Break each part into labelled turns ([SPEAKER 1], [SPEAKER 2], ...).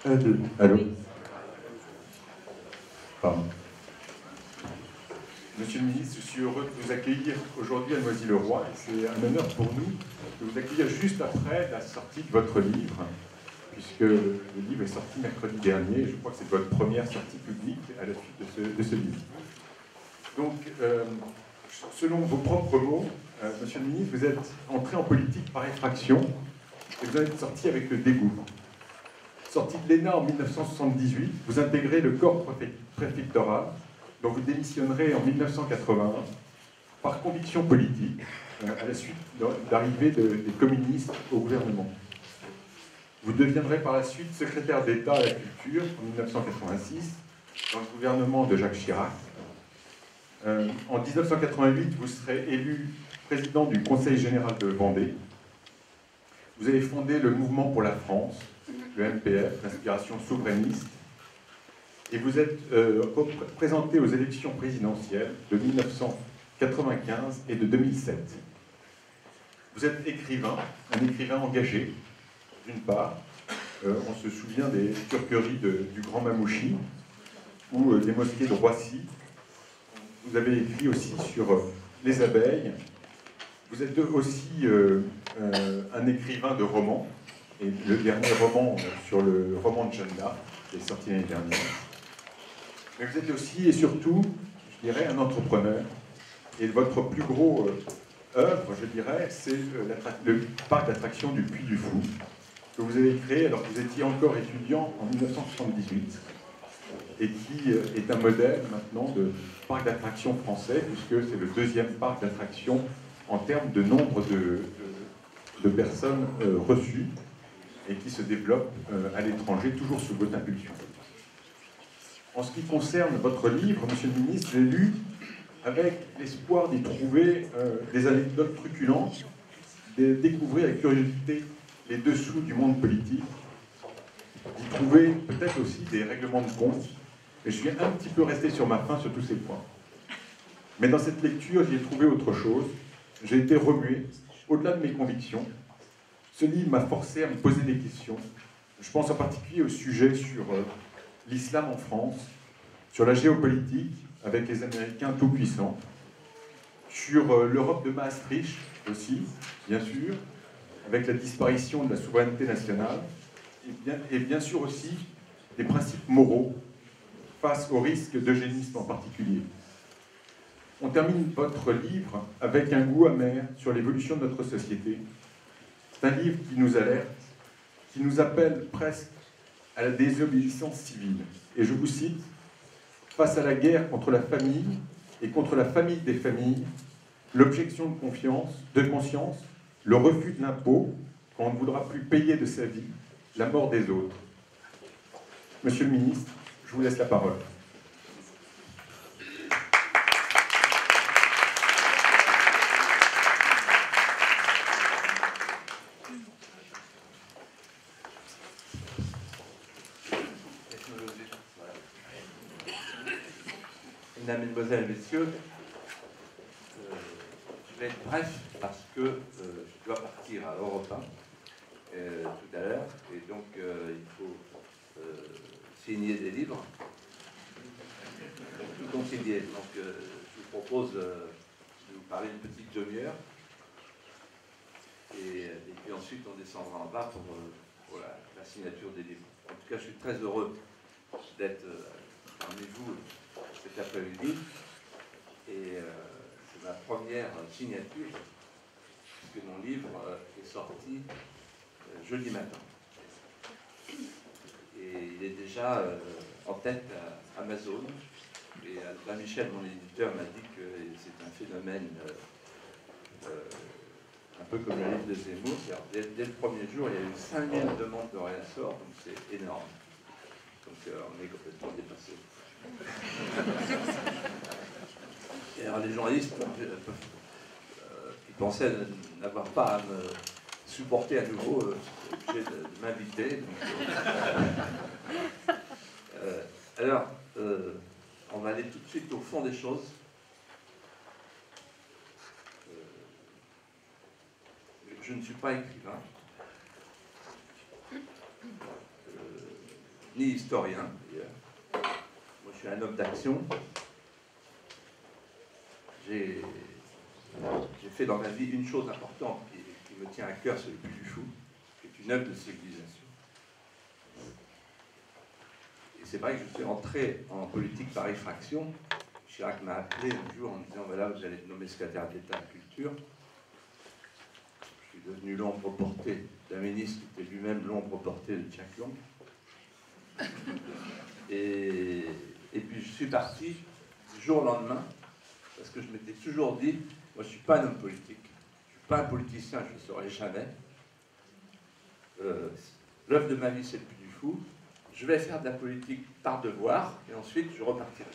[SPEAKER 1] Un, deux. Allô. Pardon. Monsieur le ministre, je suis heureux de vous accueillir aujourd'hui à Noisy-le-Roi. C'est un honneur pour nous de vous accueillir juste après la sortie de votre livre, puisque le livre est sorti mercredi dernier. Je crois que c'est votre première sortie publique à la suite de ce livre. Donc, selon vos propres mots, monsieur le ministre, vous êtes entré en politique par effraction et vous en êtes sorti avec le dégoût. Sorti de l'ENA en 1978, vous intégrez le corps préfectoral, dont vous démissionnerez en 1981 par conviction politique, à la suite d'arrivée des communistes au gouvernement. Vous deviendrez par la suite secrétaire d'État à la culture en 1986, dans le gouvernement de Jacques Chirac. En 1988, vous serez élu président du Conseil général de Vendée. Vous avez fondé le Mouvement pour la France, le MPF, l'inspiration souverainiste, et vous êtes présenté aux élections présidentielles de 1995 et de 2007. Vous êtes écrivain, un écrivain engagé, d'une part. On se souvient des turqueries du Grand Mamouchi ou des mosquées de Roissy. Vous avez écrit aussi sur les abeilles. Vous êtes aussi un écrivain de romans, et le dernier roman sur le roman de Jeanne d'Arc, qui est sorti l'année dernière. Mais vous êtes aussi et surtout, je dirais, un entrepreneur. Et votre plus gros œuvre, je dirais, c'est le parc d'attractions du Puy du Fou, que vous avez créé alors que vous étiez encore étudiant en 1978, et qui est un modèle maintenant de parc d'attractions français, puisque c'est le deuxième parc d'attractions en termes de nombre de personnes reçues, et qui se développe à l'étranger, toujours sous votre impulsion. En ce qui concerne votre livre, monsieur le ministre, j'ai lu avec l'espoir d'y trouver des anecdotes truculentes, de découvrir avec curiosité les dessous du monde politique, d'y trouver peut-être aussi des règlements de compte, et je suis un petit peu resté sur ma faim sur tous ces points. Mais dans cette lecture, j'y ai trouvé autre chose. J'ai été remué, au-delà de mes convictions. Ce livre m'a forcé à me poser des questions. Je pense en particulier au sujet sur l'islam en France, sur la géopolitique avec les Américains tout-puissants, sur l'Europe de Maastricht aussi, bien sûr, avec la disparition de la souveraineté nationale, et bien sûr aussi des principes moraux face au risque d'eugénisme en particulier. On termine votre livre avec un goût amer sur l'évolution de notre société. C'est un livre qui nous alerte, qui nous appelle presque à la désobéissance civile. Et je vous cite, « Face à la guerre contre la famille et contre la famille des familles, l'objection de conscience, le refus de l'impôt, quand on ne voudra plus payer de sa vie, la mort des autres. » Monsieur le ministre, je vous laisse la parole.
[SPEAKER 2] Mesdames, Mesdemoiselles, Messieurs, je vais être bref parce que je dois partir à Europe 1 tout à l'heure, et donc il faut signer des livres, tout consigner. Donc je vous propose de vous parler une petite demi-heure, et puis ensuite on descendra en bas pour la signature des livres. En tout cas, je suis très heureux d'être parmi vous cet après-midi, et c'est ma première signature, puisque mon livre est sorti jeudi matin. Et il est déjà en tête à Amazon, et Albin Michel, mon éditeur, m'a dit que c'est un phénomène un peu comme le livre de Zemmour. Dès le premier jour, il y a eu 5000 demandes de réassort, donc c'est énorme. Donc on est complètement dépassé. Et alors les journalistes qui pensaient n'avoir pas à me supporter à nouveau, obligés de m'inviter. Alors, on va aller tout de suite au fond des choses. Je ne suis pas écrivain. ni historien. Moi, je suis un homme d'action. J'ai fait dans ma vie une chose importante qui me tient à cœur, c'est le Puy du Fou, qui est une œuvre de civilisation. Et c'est vrai que je suis entré en politique par effraction. Chirac m'a appelé un jour en me disant, voilà, vous allez être nommé secrétaire d'État à la culture. Je suis devenu l'ombre portée d'un ministre qui était lui-même l'ombre portée de Jack Lang. Et puis je suis parti du jour au lendemain, parce que je m'étais toujours dit, moi je ne suis pas un homme politique, je ne suis pas un politicien, je ne le serai jamais. L'œuvre de ma vie, c'est le Puy du Fou. Je vais faire de la politique par devoir, et ensuite je repartirai.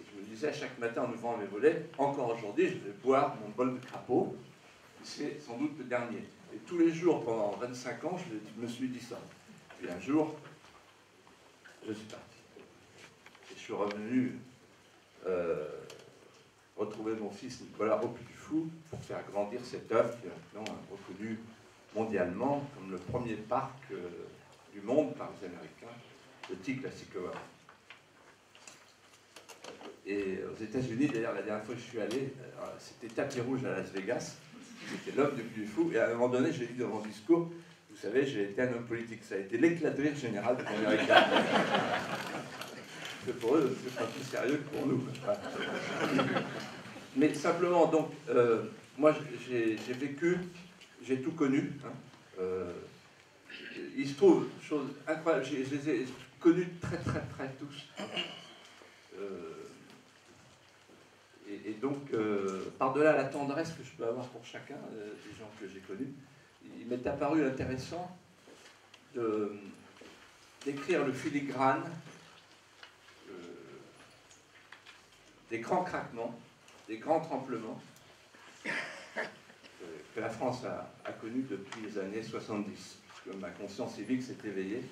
[SPEAKER 2] Et je me disais chaque matin en ouvrant mes volets, encore aujourd'hui, je vais boire mon bol de crapaud, c'est sans doute le dernier. Et tous les jours, pendant 25 ans, je me suis dit ça. Puis un jour, je suis parti. Et je suis revenu retrouver mon fils Nicolas au Puy du Fou pour faire grandir cette œuvre qui est maintenant reconnue mondialement comme le premier parc du monde par les Américains, le Tigre Classicoa. Et aux États-Unis, d'ailleurs, la dernière fois que je suis allé, c'était tapis rouge à Las Vegas, c'était l'œuvre du Puy du Fou, et à un moment donné, j'ai dit dans mon discours, vous savez, j'ai été un homme politique, ça a été l'éclat de rire général des Américains. C'est pour eux, c'est pas plus sérieux que pour nous. Mais simplement, donc, moi, j'ai vécu, j'ai tout connu. Hein, il se trouve, chose incroyable, je les ai connus très près tous. Et donc, par-delà la tendresse que je peux avoir pour chacun des gens que j'ai connus, il m'est apparu intéressant d'écrire le filigrane des grands craquements, des grands tremblements que la France a connus depuis les années 70, puisque ma conscience civique s'est éveillée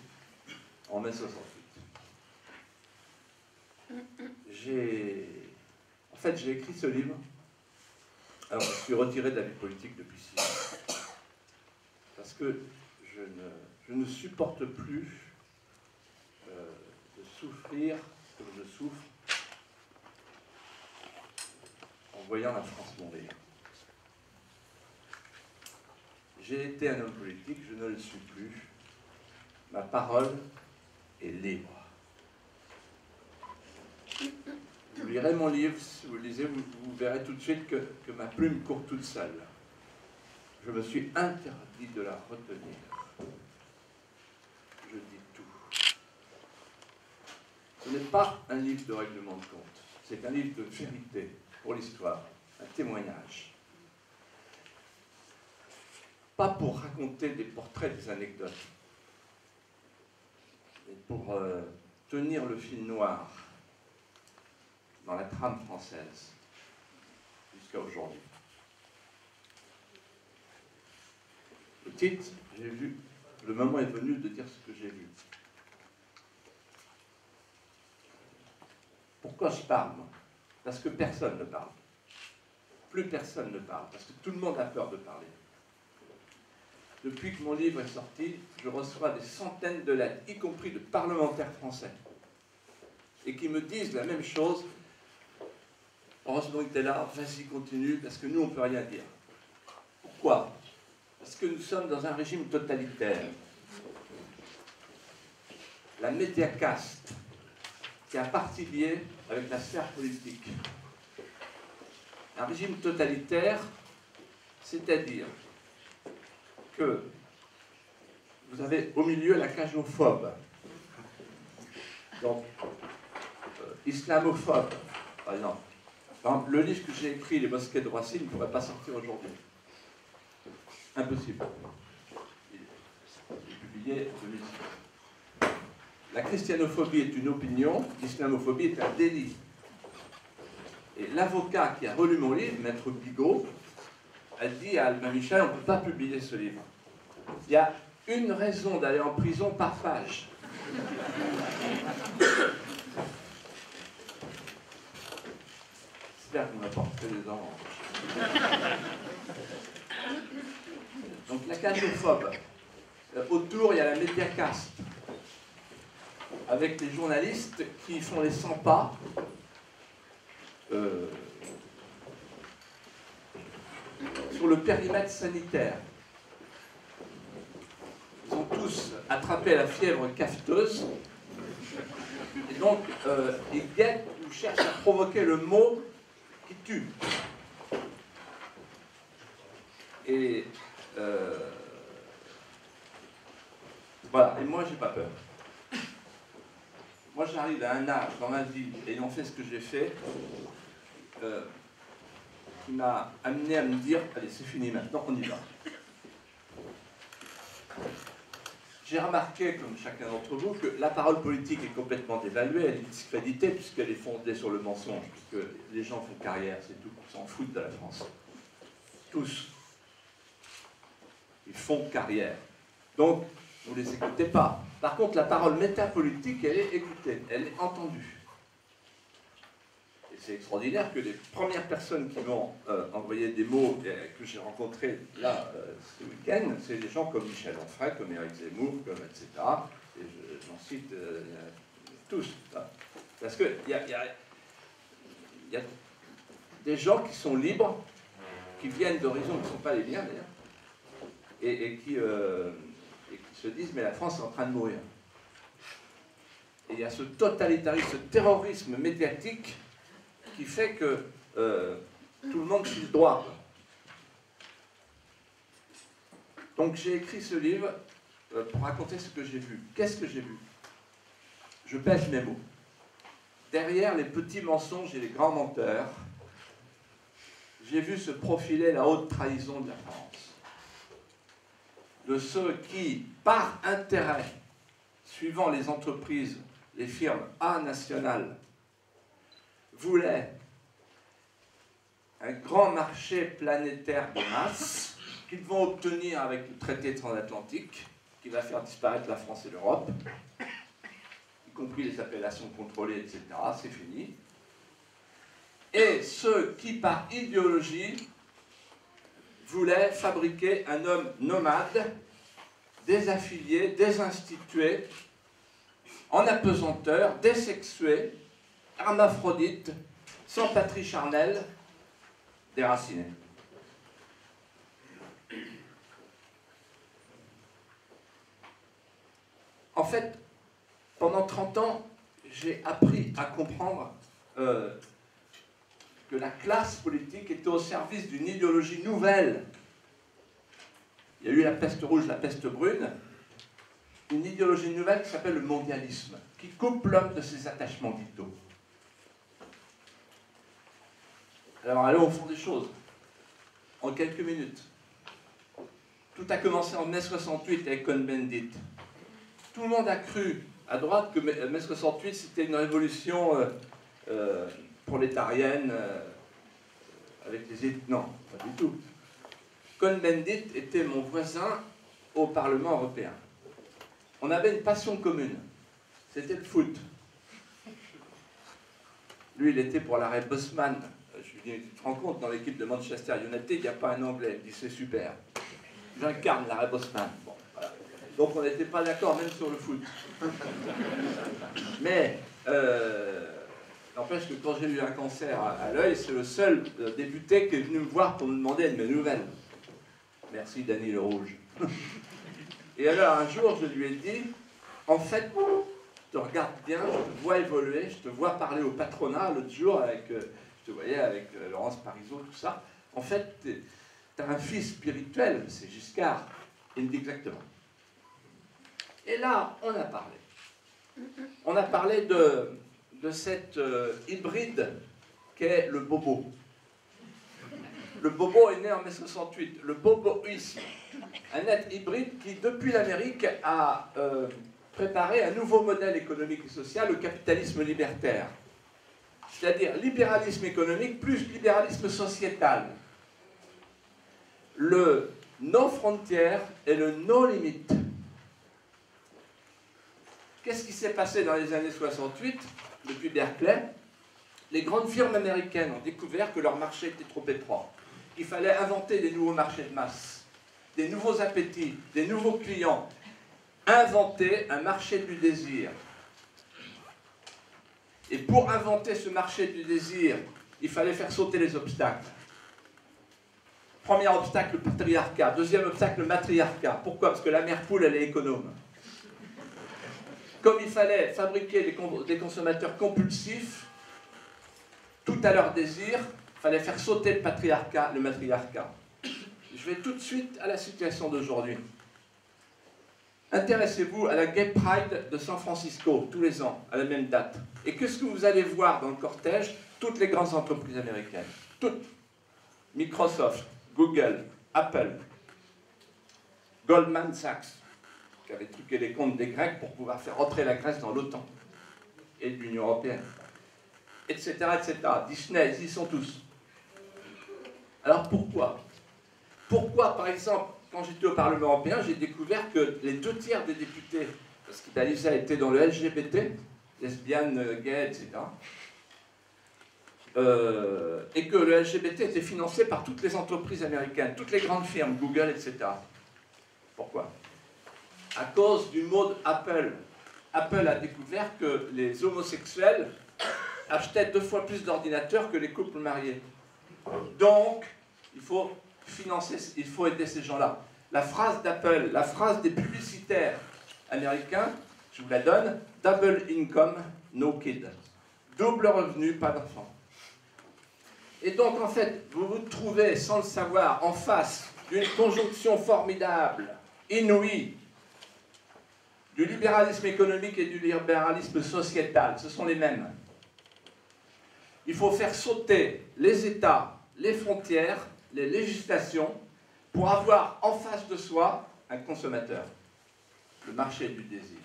[SPEAKER 2] en mai 68. En fait, j'ai écrit ce livre. Alors, je suis retiré de la vie politique depuis 6 ans, parce que je ne supporte plus de souffrir comme je souffre en voyant la France mourir. J'ai été un homme politique, je ne le suis plus. Ma parole est libre. Vous lirez mon livre, si vous le lisez, vous verrez tout de suite que ma plume court toute seule. Je me suis interdit de la retenir. Je dis tout. Ce n'est pas un livre de règlement de compte, c'est un livre de vérité pour l'histoire, un témoignage. Pas pour raconter des portraits, des anecdotes, mais pour tenir le fil noir dans la trame française jusqu'à aujourd'hui. Le titre, j'ai vu, le moment est venu de dire ce que j'ai vu. Pourquoi je parle, moi? Parce que personne ne parle. Plus personne ne parle, parce que tout le monde a peur de parler. Depuis que mon livre est sorti, je reçois des centaines de lettres, y compris de parlementaires français, et qui me disent la même chose. Heureusement que tu es là, vas-y, continue, parce que nous, on ne peut rien dire. Pourquoi? Parce que nous sommes dans un régime totalitaire. La médiacaste, qui a partie liée avec la sphère politique. Un régime totalitaire, c'est-à-dire que vous avez au milieu la cagophobe, donc islamophobe, par exemple. Par exemple, le livre que j'ai écrit, Les Mosquées de Roissy, ne pourrait pas sortir aujourd'hui. Impossible. Il est publié en 2006. La christianophobie est une opinion, l'islamophobie est un délit. Et l'avocat qui a relu mon livre, Maître Bigot, a dit à Albin Michel, on ne peut pas publier ce livre. Il y a une raison d'aller en prison par page. J'espère qu'on m'apporte que des oranges. Donc la cagophobe. Autour, il y a la médiacaste. avec les journalistes qui font les 100 pas sur le périmètre sanitaire. Ils ont tous attrapé la fièvre cafeteuse et donc ils guettent ou cherchent à provoquer le mot qui tue. Et voilà, et moi j'ai pas peur. Moi j'arrive à un âge dans ma vie, ayant fait ce que j'ai fait, qui m'a amené à me dire, allez c'est fini maintenant, on y va. J'ai remarqué, comme chacun d'entre vous, que la parole politique est complètement dévaluée, elle est discréditée puisqu'elle est fondée sur le mensonge, puisque les gens font carrière, c'est tout, on s'en fout de la France. Tous. Ils font carrière. Donc, vous ne les écoutez pas. Par contre, la parole métapolitique, elle est écoutée, elle est entendue. Et c'est extraordinaire que les premières personnes qui m'ont envoyé des mots que j'ai rencontrés là, ce week-end, c'est des gens comme Michel Onfray, comme Éric Zemmour, comme etc. Et j'en cite tous. Là. Parce qu'il y a des gens qui sont libres, qui viennent d'horizons qui ne sont pas les miens d'ailleurs, et qui se disent mais la France est en train de mourir. Et il y a ce totalitarisme, ce terrorisme médiatique qui fait que tout le monde file droit. Donc j'ai écrit ce livre pour raconter ce que j'ai vu. Qu'est-ce que j'ai vu? Je pèse mes mots. Derrière les petits mensonges et les grands menteurs, j'ai vu se profiler la haute trahison de la France. De ceux qui, par intérêt, suivant les entreprises, les firmes A nationales, voulaient un grand marché planétaire de masse qu'ils vont obtenir avec le traité transatlantique, qui va faire disparaître la France et l'Europe, y compris les appellations contrôlées, etc. C'est fini. Et ceux qui, par idéologie, voulait fabriquer un homme nomade, désaffilié, désinstitué, en apesanteur, désexué, hermaphrodite, sans patrie charnelle, déraciné. En fait, pendant 30 ans, j'ai appris à comprendre que la classe politique était au service d'une idéologie nouvelle. Il y a eu la peste rouge, la peste brune, une idéologie nouvelle qui s'appelle le mondialisme, qui coupe l'homme de ses attachements vitaux. Alors allons au fond des choses, en quelques minutes. Tout a commencé en mai 68 avec Cohn-Bendit. Tout le monde a cru, à droite, que mai 68 c'était une révolution prolétarienne avec les... Non, pas du tout. Cohn-Bendit était mon voisin au Parlement européen. On avait une passion commune, c'était le foot. Lui, il était pour l'arrêt Bosman. Je lui dis, tu te rends compte, dans l'équipe de Manchester United, il n'y a pas un Anglais. Il dit, c'est super. J'incarne l'arrêt Bosman. Bon, voilà. Donc on n'était pas d'accord même sur le foot. Mais... n'empêche que quand j'ai eu un cancer à l'œil, c'est le seul député qui est venu me voir pour me demander de mes nouvelles. Merci Dany Le Rouge. Et alors un jour, je lui ai dit, en fait, je te regarde bien, je te vois évoluer, je te vois parler au patronat l'autre jour, je te voyais avec Laurence Parisot, tout ça. En fait, tu as un fils spirituel, c'est Giscard. Il me dit exactement. Et là, on a parlé. On a parlé de cette hybride qu'est le bobo. Le bobo est né en mai 68. Le boboisme, un être hybride qui, depuis l'Amérique, a préparé un nouveau modèle économique et social, le capitalisme libertaire. C'est-à-dire libéralisme économique plus libéralisme sociétal. Le no-frontière et le no-limite. Qu'est-ce qui s'est passé dans les années 68 ? Depuis Berkeley, les grandes firmes américaines ont découvert que leur marché était trop étroit, qu'il fallait inventer des nouveaux marchés de masse, des nouveaux appétits, des nouveaux clients, inventer un marché du désir. Et pour inventer ce marché du désir, il fallait faire sauter les obstacles. Premier obstacle, le patriarcat. Deuxième obstacle, le matriarcat. Pourquoi? Parce que la mère poule, elle est économe. Comme il fallait fabriquer des consommateurs compulsifs, tout à leur désir, il fallait faire sauter le patriarcat, le matriarcat. Je vais tout de suite à la situation d'aujourd'hui. Intéressez-vous à la Gay Pride de San Francisco, tous les ans, à la même date. Et qu'est-ce que vous allez voir dans le cortège? Toutes les grandes entreprises américaines. Toutes. Microsoft, Google, Apple, Goldman Sachs, qui avait truqué les comptes des Grecs pour pouvoir faire entrer la Grèce dans l'OTAN et l'Union européenne, etc., etc. Disney, ils y sont tous. Alors pourquoi? Pourquoi, par exemple, quand j'étais au Parlement européen, j'ai découvert que les 2/3 des députés, parce qu'Alisa était dans le LGBT, lesbiennes, gays, etc., et que le LGBT était financé par toutes les entreprises américaines, toutes les grandes firmes, Google, etc. Pourquoi? À cause du mot Apple. Apple a découvert que les homosexuels achetaient 2 fois plus d'ordinateurs que les couples mariés. Donc, il faut financer, il faut aider ces gens-là. La phrase d'Apple, la phrase des publicitaires américains, je vous la donne, double income, no kid. Double revenu, pas d'enfant. Et donc, en fait, vous vous trouvez, sans le savoir, en face d'une conjonction formidable, inouïe, du libéralisme économique et du libéralisme sociétal. Ce sont les mêmes. Il faut faire sauter les États, les frontières, les législations, pour avoir en face de soi un consommateur. Le marché du désir.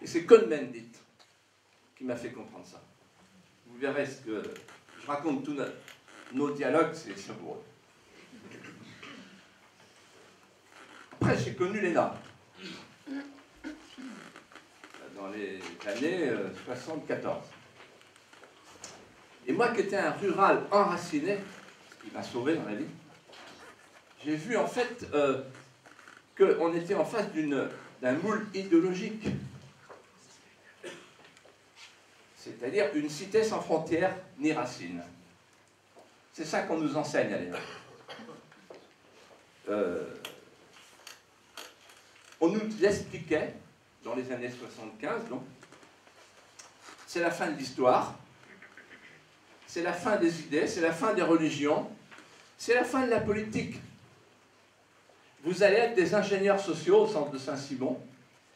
[SPEAKER 2] Et c'est Cohn-Bendit qui m'a fait comprendre ça. Vous verrez ce que je raconte, tous nos dialogues, c'est savoureux. Après, j'ai connu l'ENA. Dans les années 74. Et moi qui étais un rural enraciné, ce qui m'a sauvé dans la vie, j'ai vu en fait qu'on était en face d'un moule idéologique. C'est-à-dire une cité sans frontières ni racines. C'est ça qu'on nous enseigne à l'ENA. On nous expliquait, dans les années 75, donc, c'est la fin de l'histoire, c'est la fin des idées, c'est la fin des religions, c'est la fin de la politique. Vous allez être des ingénieurs sociaux au centre de Saint-Simon,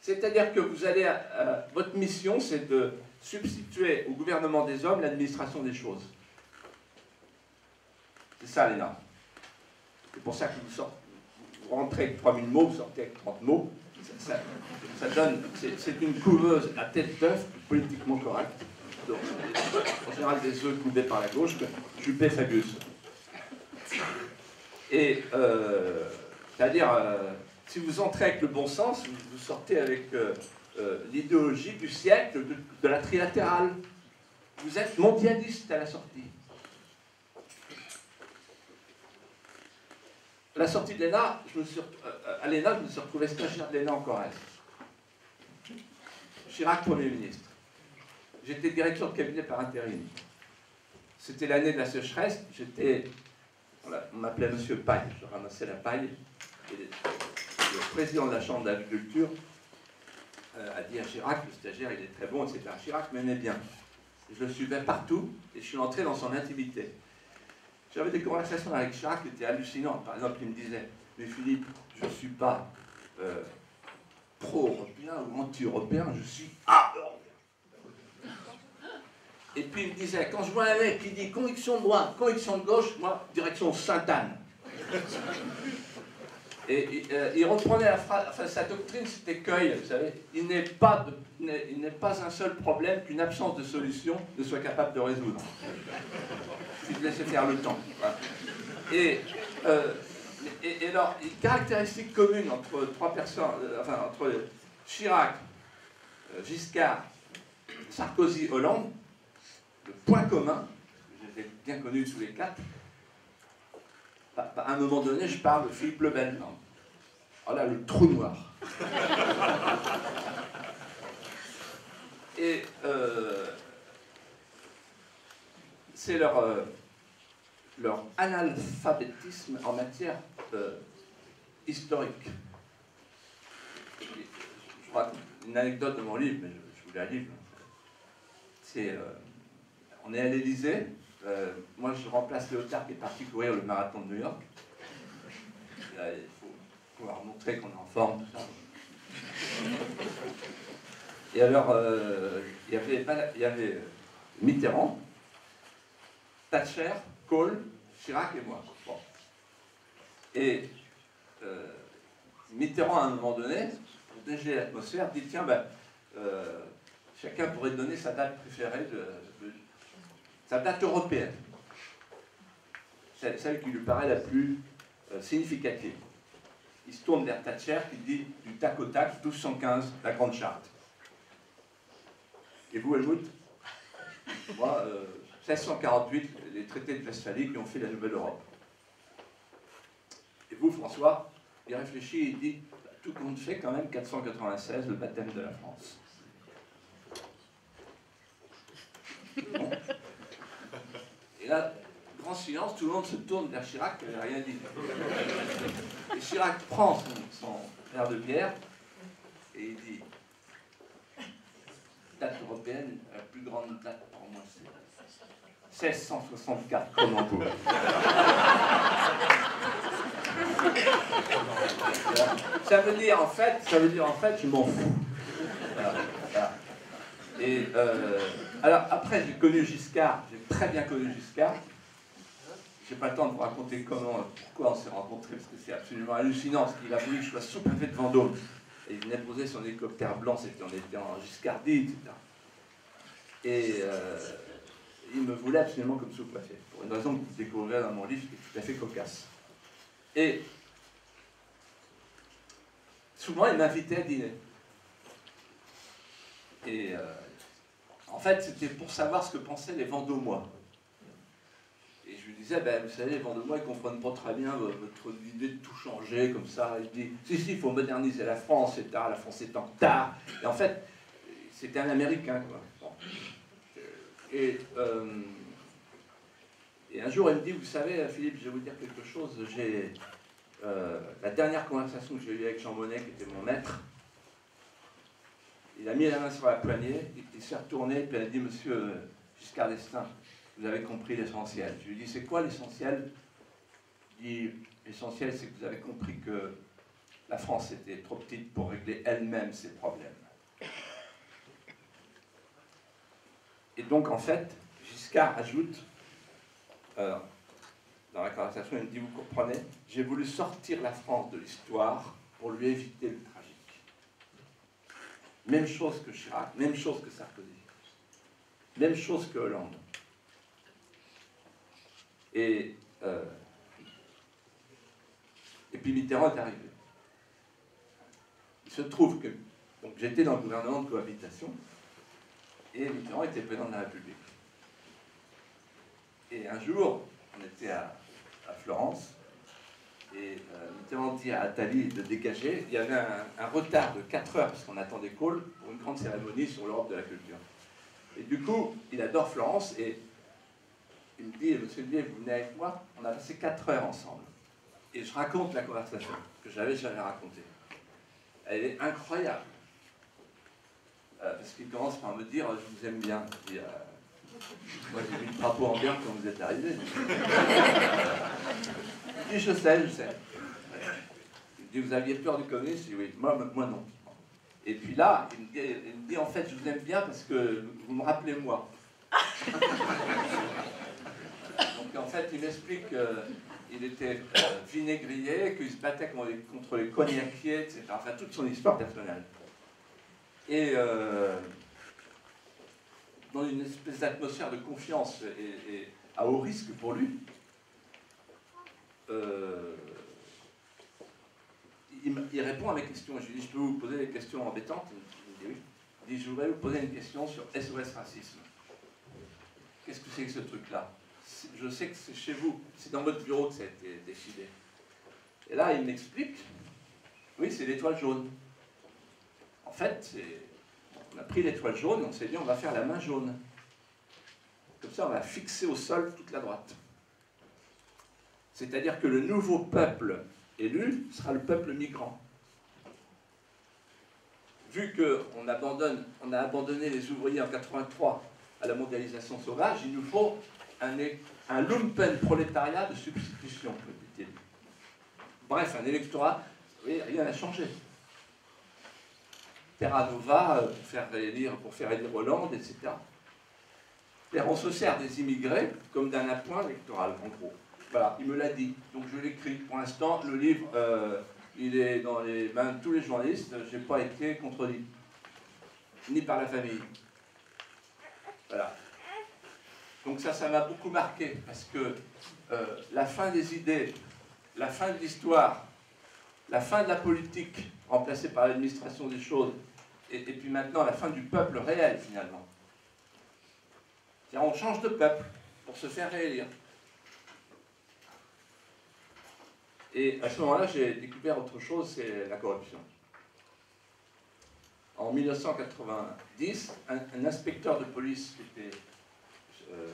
[SPEAKER 2] c'est-à-dire que vous allez, votre mission, c'est de substituer au gouvernement des hommes l'administration des choses. C'est ça, l'ENA. C'est pour ça que vous rentrez avec 3000 mots, vous sortez avec 30 mots. Ça donne, c'est une couveuse à tête d'œuf, politiquement correcte. Donc, en général, des œufs couvés par la gauche, Juppé Fabius. Et, c'est-à-dire, si vous entrez avec le bon sens, vous sortez avec l'idéologie du siècle, de la trilatérale. Vous êtes mondialiste à la sortie. À la sortie de l'ENA, à l'ENA, je me suis retrouvé stagiaire de l'ENA en Corrèze. Chirac, Premier ministre. J'étais directeur de cabinet par intérim. C'était l'année de la sécheresse. On m'appelait Monsieur Paille. Je ramassais la paille. Et le président de la Chambre d'agriculture a dit à Chirac, le stagiaire, il est très bon, etc. Chirac m'aimait bien. Je le suivais partout et je suis entré dans son intimité. J'avais des conversations avec Chirac qui étaient hallucinantes. Par exemple, il me disait, mais Philippe, je ne suis pas pro-européen ou anti-européen, je suis a-européen. Et puis il me disait, quand je vois un mec qui dit conviction de droite, conviction de gauche, moi, direction Sainte-Anne. Et il reprenait la phrase, enfin sa doctrine c'était Cueil, vous savez, il n'est pas un seul problème qu'une absence de solution ne soit capable de résoudre. Il suffit de laisser faire le temps. Voilà. Et alors, une caractéristique commune entre 3 personnes, entre Chirac, Giscard, Sarkozy, Hollande, le point commun, je les ai bien connus tous les 4, à un moment donné, je parle de Philippe Le Pen. Alors là, le trou noir. Et c'est leur analphabétisme en matière historique. Je raconte une anecdote de mon livre, mais je vous la livre. On est à l'Élysée. Moi, je remplace Léotard qui est parti courir le marathon de New York. Là, il faut pouvoir montrer qu'on est en forme, tout ça. Et alors, il y avait Mitterrand, Thatcher, Kohl, Chirac et moi. Bon. Et Mitterrand, à un moment donné, pour dégeler l'atmosphère, dit tiens, chacun pourrait donner sa date préférée, sa date européenne. Celle qui lui paraît la plus significative. Il se tourne vers Thatcher qui dit du tac au tac, 1215, la Grande Charte. Et vous, Helmut? Moi, 1648, les traités de Westphalie qui ont fait la Nouvelle Europe. Et vous, François, il réfléchit et il dit tout compte fait quand même 496, le baptême de la France. Bon. Et là, grand silence, tout le monde se tourne vers Chirac qui n'avait rien dit. Et Chirac prend son verre de bière et il dit date européenne, la plus grande date pour moi, c'est 1664, comme en cours. Ça veut dire en fait, je m'en fous. Voilà, voilà. Et alors après, j'ai connu Giscard, j'ai très bien connu Giscard. J'ai pas le temps de vous raconter pourquoi on s'est rencontrés, parce que c'est absolument hallucinant, parce qu'il a voulu que je sois sous-préfet de Vendôme. Et il venait poser son hélicoptère blanc, on était en Giscardie, etc. Et il me voulait absolument comme sous-préfet, pour une raison que vous découvrirez dans mon livre, qui est tout à fait cocasse. Et souvent, il m'invitait à dîner. Et en fait, c'était pour savoir ce que pensaient les Vendômois. Et je lui disais, vous savez, les Vendômois, ils ne comprennent pas très bien votre idée de tout changer, comme ça. Il dit, si, il faut moderniser la France, c'est tard, la France est en retard. Et en fait, c'était un Américain, quoi. Bon. Et un jour, il me dit, vous savez, Philippe, je vais vous dire quelque chose. J'ai la dernière conversation que j'ai eue avec Jean Monnet, qui était mon maître, il a mis la main sur la poignée, il s'est retourné, puis il a dit, monsieur Giscard d'Estaing, vous avez compris l'essentiel. Je lui ai dit, c'est quoi l'essentiel? Il dit, l'essentiel, c'est que vous avez compris que la France était trop petite pour régler elle-même ses problèmes. Et donc, en fait, Giscard ajoute, dans la conversation, il me dit, vous comprenez, j'ai voulu sortir la France de l'histoire pour lui éviter le tragique. Même chose que Chirac, même chose que Sarkozy, même chose que Hollande. Et puis Mitterrand est arrivé. Il se trouve que j'étais dans le gouvernement de cohabitation et Mitterrand était président de la République. Et un jour, on était à Florence et Mitterrand dit à Attali de dégager. Il y avait un retard de 4 heures parce qu'on attendait Kohl pour une grande cérémonie sur l'Europe de la culture. Et du coup, il adore Florence et il me dit, monsieur Lier, vous venez avec moi? On a passé 4 heures ensemble. Et je raconte la conversation que j'avais jamais racontée. Elle est incroyable. Parce qu'il commence par me dire, je vous aime bien. Je dis, moi j'ai mis le drapeau en berne quand vous êtes arrivé. Il dit, je sais. Il dit, vous aviez peur du communisme? Je dis, oui, moi non. Et puis là, il me dit, en fait, je vous aime bien parce que vous me rappelez moi. Donc en fait, il m'explique qu'il était vinaigrier, qu'il se battait contre les cognaciers, etc. Enfin, toute son histoire personnelle. Et dans une espèce d'atmosphère de confiance et à haut risque pour lui, il répond à mes questions. Je lui dis, je peux vous poser des questions embêtantes? Il me dit oui. Il dit, je voudrais vous poser une question sur SOS Racisme. Qu'est-ce que c'est que ce truc-là? Je sais que c'est chez vous, c'est dans votre bureau que ça a été décidé. Et là, il m'explique, oui, c'est l'étoile jaune. En fait, On a pris l'étoile jaune et on s'est dit on va faire la main jaune. Comme ça, on va fixer au sol toute la droite. C'est-à-dire que le nouveau peuple élu sera le peuple migrant. Vu qu'on a abandonné les ouvriers en 83 à la mondialisation sauvage, il nous faut un lumpen prolétariat de substitution, dit-il. Bref, un électorat, oui, rien n'a changé. Terra Nova, pour faire élire Hollande, etc. On se sert des immigrés comme d'un appoint électoral, en gros. Voilà, il me l'a dit, donc je l'écris. Pour l'instant, le livre, il est dans les mains de tous les journalistes, je n'ai pas été contredit, ni par la famille. Voilà. Donc ça m'a beaucoup marqué, parce que la fin des idées, la fin de l'histoire, la fin de la politique, remplacée par l'administration des choses, et puis maintenant la fin du peuple réel, finalement. C'est-à-dire, on change de peuple pour se faire réélire. Et à ce moment-là, j'ai découvert autre chose, c'est la corruption. En 1990, un inspecteur de police qui était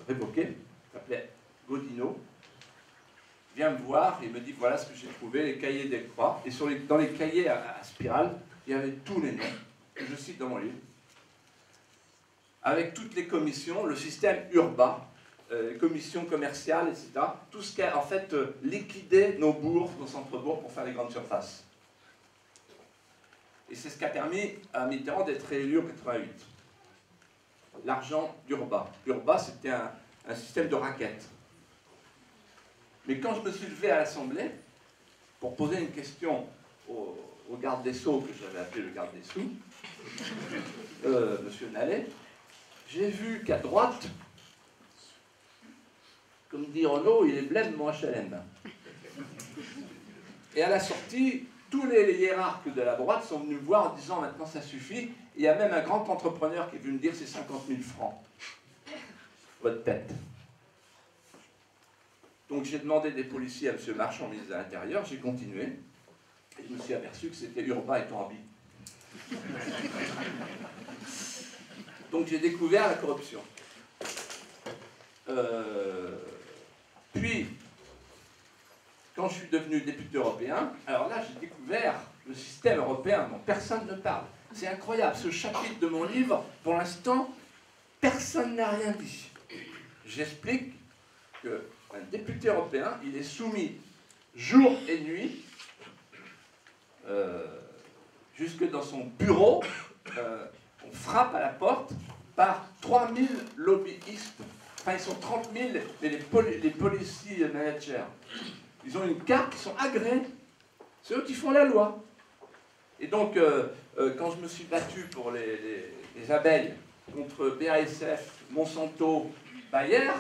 [SPEAKER 2] révoqué, s'appelait Godino, vient me voir et me dit voilà ce que j'ai trouvé, les cahiers des croix. Et dans les cahiers à spirale, il y avait tous les noms, que je cite dans mon livre, avec toutes les commissions, le système URBA, les commissions commerciales, etc. Tout ce qui a en fait liquidé nos bourgs, nos centres-bourgs pour faire les grandes surfaces. Et c'est ce qui a permis à Mitterrand d'être réélu en 88. L'argent d'URBA. URBA, c'était un système de raquettes. Mais quand je me suis levé à l'Assemblée pour poser une question au garde des Sceaux, que j'avais appelé le garde des Sous, M. Nallet, j'ai vu qu'à droite, comme dit Renaud, il est blême mon HLM. Et à la sortie, tous les hiérarques de la droite sont venus me voir en disant maintenant ça suffit. Il y a même un grand entrepreneur qui est venu me dire c'est 50 000 francs. Votre tête. Donc j'ai demandé des policiers à M. Marchand, ministre de l'Intérieur, j'ai continué. Et je me suis aperçu que c'était Urbain et Torabi. Donc j'ai découvert la corruption. Puis, quand je suis devenu député européen, alors là j'ai découvert le système européen dont personne ne parle. C'est incroyable, ce chapitre de mon livre, pour l'instant, personne n'a rien dit. J'explique qu'un député européen, il est soumis jour et nuit, jusque dans son bureau, on frappe à la porte par 3000 lobbyistes. Enfin, ils sont 30 000, mais les policy managers. Ils ont une carte, ils sont agréés. C'est eux qui font la loi. Et donc, quand je me suis battu pour les abeilles contre BASF, Monsanto, Bayer,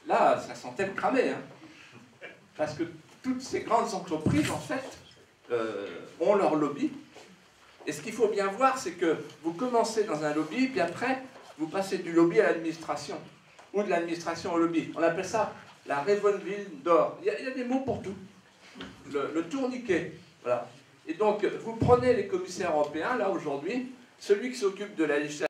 [SPEAKER 2] là, ça sentait le cramer. Hein. Parce que toutes ces grandes entreprises, en fait, ont leur lobby. Et ce qu'il faut bien voir, c'est que vous commencez dans un lobby, puis après, vous passez du lobby à l'administration, ou de l'administration au lobby. On appelle ça la Revonville d'or. Il y a des mots pour tout. Le tourniquet. Voilà. Et donc, vous prenez les commissaires européens, là, aujourd'hui, celui qui s'occupe de la législation